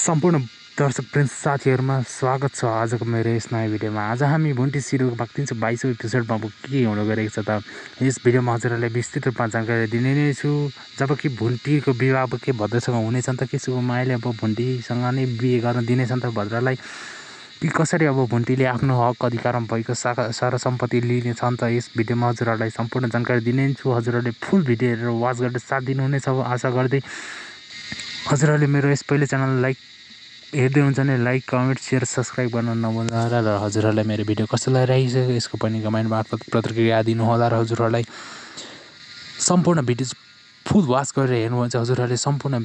सम्पूर्ण दर्शक प्रिन्स साथीहरुमा स्वागत छ आजको मेरो यस नयाँ भिडियोमा। आज हामी भुन्टी सिरियलको भाग 322औं एपिसोडमा के हुन गएको छ त यस भिडियोमा हजुरहरुलाई विस्तृत रूपमा जानकारी दिने नै छु। जबकि भुन्टीको विवाह अब के भद्रसँग हुनेछन् त के सुकुमायाले अब भुन्टीसँग नै बिहे गर्न दिनेछन् त भद्रलाई कि कसरी अब भुन्टीले आफ्नो हक अधिकारमा भएको सारा सम्पत्ति लिनेछन् त यस भिडियोमा हजुरहरुलाई सम्पूर्ण जानकारी दिने छु। हजुरहरुले फुल भिडियो हेरेर वाच गरेर साथ दिनुहुनेछ आशा गर्दै हजुरहरुले मेरो यस पहिलो च्यानल लाइक हेर्दै हुन्छ भने लाइक कमेन्ट शेयर सब्स्क्राइब गर्न नभुल्नु होला र हजुरहरुलाई मेरो भिडियो कस्तो लागिरहेको छ यसको पनि कमेन्ट मार्फत प्रतिक्रिया दिनु होला र हजुरहरुलाई सम्पूर्ण भिडियो फुल वाच गरेर हेर्नुहुन्छ हजुरहरुले सम्पूर्ण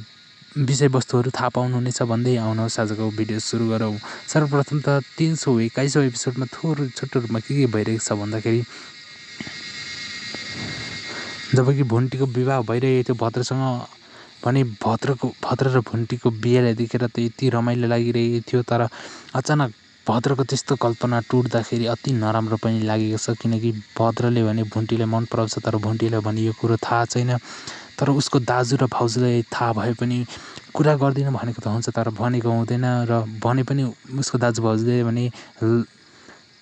विषयवस्तुहरु थाहा पाउनुहुनेछ भन्दै आउनुहोस् आजको भिडियो सुरु गरौँ। सर्वप्रथम त 321औं एपिसोडमा थोरै छोटो रूपमा के भइरहेको छ भन्दाखेरि जबकि भुन्टीको विवाह भइरहेको थियो भद्रसँग भने भद्र र भुन्टीको बिहेलाई देखेर त यति रमाइलो लागिरहेको थियो। तर अचानक भद्रको त्यस्तो कल्पना टुट्दाखेरि अति नराम्रो पनि लागेको छ किनकि भद्रले भने भुन्टीलाई मन पराउँछ तर भुन्टीलाई भने यो कुरो थाहा छैन। तर उसको दाजु र भाउजूलाई थाहा भए पनि कुरा गर्दिन भनेको त हुन्छ तर भनेको हुँदैन र भने पनि उसको दाजु भाउजूले भने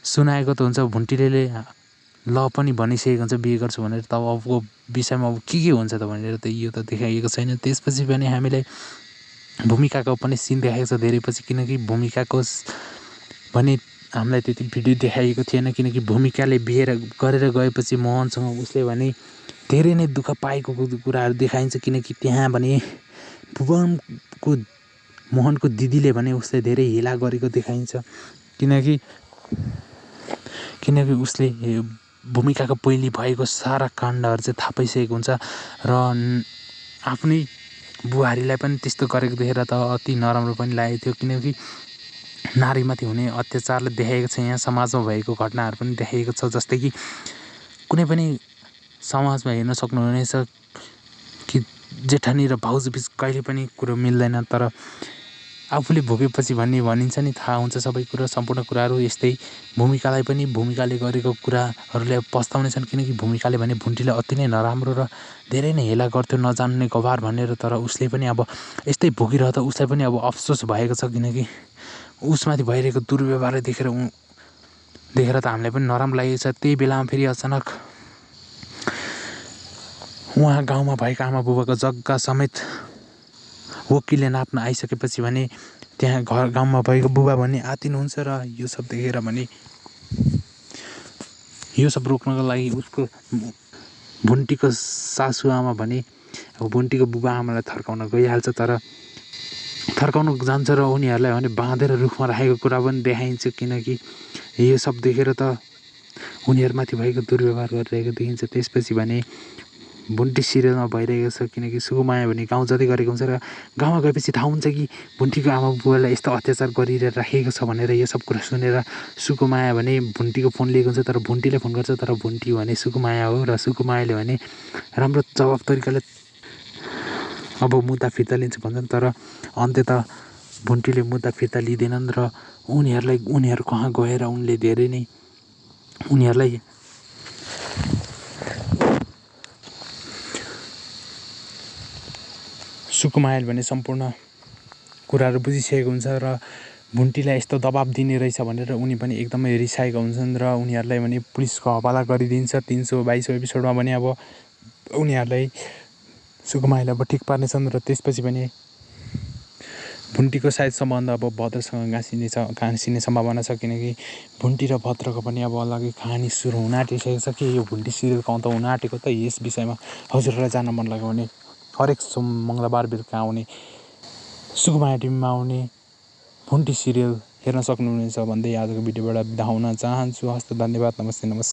सुनाएको त हुन्छ भुन्टीले ल पनि भनिसकेको हुन्छ बिहे गर्छु भनेर। तब अबको विषयमा अब के हुन्छ त भनेर त यो त देखाइएको छैन। त्यसपछि पनि हामीलाई भूमिकाको पनि सिन देखाएको छ धेरै पछि किनकि भूमिकाको भने हामीलाई त्यति भिडियो देखाइएको थिएन किनकि भूमिकाले बिहे गरेर गएपछि मोहनसँग उसले भने धेरै नै दुःख पाएको कुराहरू देखाइन्छ किनकि त्यहाँ भने मोहनको दिदीले भने उसले धेरै हेला गरेको देखाइन्छ किनकि उसले भूमिकाको पहिले भएको सारा काण्डहरू चाहिँ थाहा पाइसकेको हुन्छ र आफ्नै बुहारीलाई पनि त्यस्तो गरेको देखेर त अति नराम्रो पनि लागेको थियो किनकि नारीमाथि हुने अत्याचारले देखाएको छ। यहाँ समाजमा भएको घटनाहरू पनि देखाएको छ जस्तै कि कुनै पनि समाजमा हेर्न सक्नुहुनेछ कि जेठानी र भाउजू बीच कहिले पनि कुरो मिल्दैन तर आफूले भोगेपछि भन्ने भनिन्छ नि थाहा हुन्छ सबै कुरा सम्पूर्ण कुराहरू। यस्तै भूमिकालाई पनि भूमिकाले गरेको कुराहरूले पस्ताउने छन् किनकि भूमिकाले भने भुन्टीलाई अति नै नराम्रो र धेरै नै हेला गर्थ्यो नजान्ने गवार भनेर। तर उसले पनि अब यस्तै भोगिरहँदा उसलाई पनि अब अफसोस भएको छ किनकि उसमाथि भइरहेको दुर्व्यवहार देखेर त हामीलाई पनि नराम्रो लागेको छ। त्यही बेलामा फेरि अचानक उहाँ गाउँमा भएका आमा बुबाको जग्गा समेत वकिलले नाप्न आइसकेपछि भने त्यहाँ गाउँमा भएको बुबा भने आत्तिनुहुन्छ र यो सब देखेर भने यो सब रोक्नको लागि उसको भुन्टीको सासु आमा भने अब भुन्टीको बुबा आमालाई थर्काउन गइहाल्छ तर थर्काउन जान्छ र उनीहरूलाई भने बाँधेर रुखमा राखेको कुरा पनि देखाइन्छ किनकि यो सब देखेर त उनीहरूमाथि भएको दुर्व्यवहार गरिरहेको देखिन्छ। त्यसपछि भने भुन्टी सिरियलमा भइरहेको छ किनकि सुकुमाया भने गाउँ जाँदै गरेको हुन्छ र गाउँमा गएपछि थाहा हुन्छ कि भुन्टीको आमा बुबालाई यस्तो अत्याचार गरिरहेर राखेको छ भनेर। यो सब कुरा सुनेर सुकुमाया भने भुन्टीको फोन लिएको हुन्छ तर भुन्टीले फोन गर्छ तर भुन्टी भने सुकुमाया हो र सुकुमायाले भने राम्रो जवाफ तरिकाले अब मुद्दा फिर्ता लिन्छ भन्छन् तर अन्त्यत भुन्टीले मुद्दा फिर्ता लिँदैनन् र उनीहरू कहाँ गएर उनले धेरै नै उनीहरूलाई सुकुमायाले भने सम्पूर्ण कुराहरू बुझिसकेको हुन्छ र भुन्टीलाई यस्तो दबाब दिने रहेछ भनेर उनी पनि एकदमै रिसाएका हुन्छन् र उनीहरूलाई भने पुलिसको हवाला गरिदिन्छ। 322औं एपिसोडमा भने अब उनीहरूलाई सुकुमायाले अब ठिक पार्नेछन् र त्यसपछि भने भुन्टीको सायद सम्बन्ध अब भद्रसँग गाँसिने सम्भावना छ किनकि भुन्टी र भद्रको पनि अब अलग्गै कहानी सुरु हुन आँटिसकेको छ कि यो भुन्टी सिरियलको अन्त हुन आँटेको त यस विषयमा हजुरहरूलाई जान्न मन लाग्यो भने हरेक मङ्गलबार बेलुका आउने सुकुमाया टिभीमा आउने भुन्टी सिरियल हेर्न सक्नुहुनेछ भन्दै आजको भिडियोबाट बिदा हुन चाहन्छु। हस्त धन्यवाद नमस्ते।